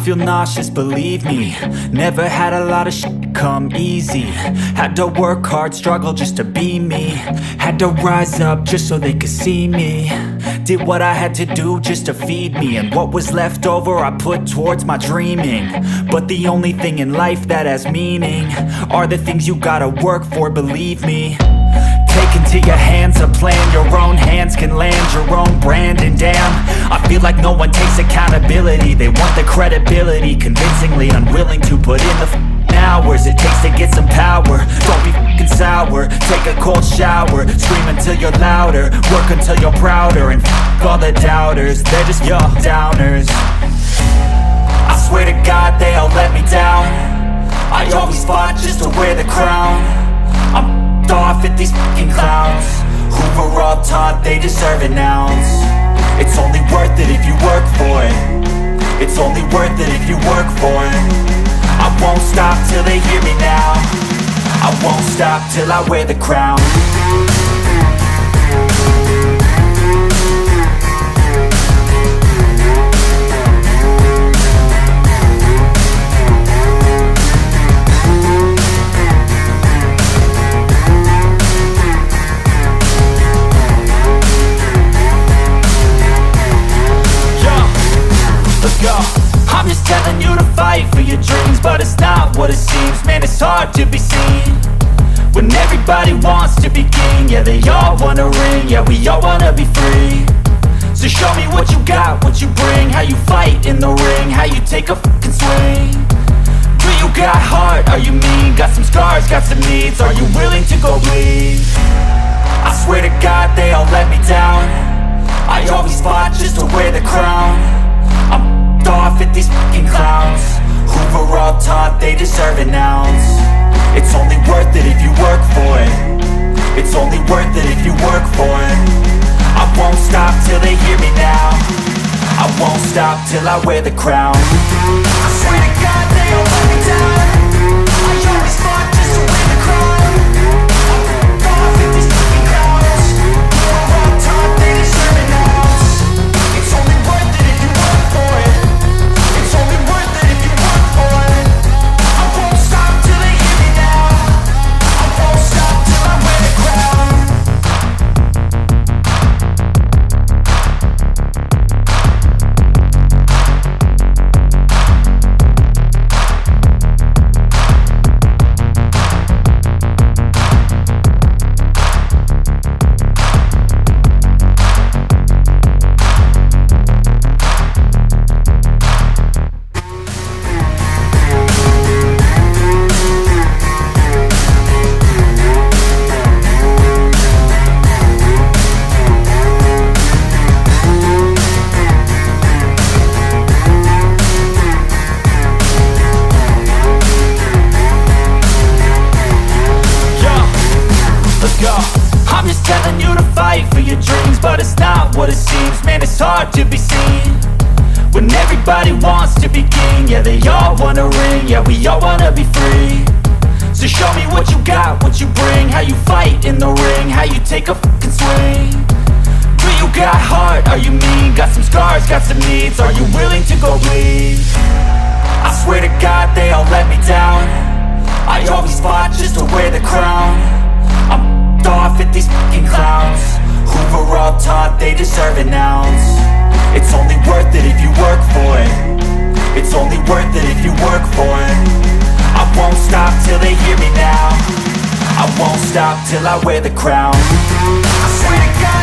feel nauseous, believe me. Never had a lot of shit come easy. Had to work hard, struggle just to be me. Had to rise up just so they could see me. Did what I had to do just to feed me. And what was left over I put towards my dreaming. But the only thing in life that has meaning are the things you gotta work for, believe me. Take into your hands a plan. Your own hands can land your own brand. And damn, I feel like no one takes accountability. They want the credibility, convincingly unwilling to put in the hours it takes to get some power. Don't be f***ing sour. Take a cold shower. Scream until you're louder. Work until you're prouder. And f*** all the doubters, they're just your downers. I swear to God they all let me down. I always fought just to wear the crown. I'm off at these fucking clowns who were all taught they deserve an ounce. It's only worth it if you work for it. It's only worth it if you work for it. I won't stop till they hear me now. I won't stop till I wear the crown. I'm just telling you to fight for your dreams, but it's not what it seems. Man, it's hard to be seen when everybody wants to be king. Yeah, they all wanna ring, yeah, we all wanna be free. So show me what you got, what you bring, how you fight in the ring, how you take a fucking swing. Do you got heart, are you mean? Got some scars, got some needs, are you willing to go bleed? I swear to God they all let me down. I always fought just to wear the crown. I'm off at these fucking clowns who were all taught they deserve an ounce. It's only worth it if you work for it. It's only worth it if you work for it. I won't stop till they hear me now. I won't stop till I wear the crown. I swear to God they all let me down. I always fought just to wear the crown. I'm off at these fucking clowns who were all taught they deserve an ounce. It's only worth it if you work for it. It's only worth it if you work for it. I won't stop till they hear me now. I won't stop till I wear the crown. I'm just telling you to fight for your dreams, but it's not what it seems. Man, it's hard to be seen when everybody wants to be king. Yeah, they all wanna ring, yeah, we all wanna be free. So show me what you got, what you bring, how you fight in the ring, how you take a fucking swing. Do you got heart, are you mean? Got some scars, got some needs, are you willing to go bleed? I swear to God they all let me down. I always fought just to wear the crown. I'm off at these fucking clowns who were all taught they deserve an ounce. It's only worth it if you work for it. It's only worth it if you work for it. I won't stop till they hear me now. I won't stop till I wear the crown. I swear to God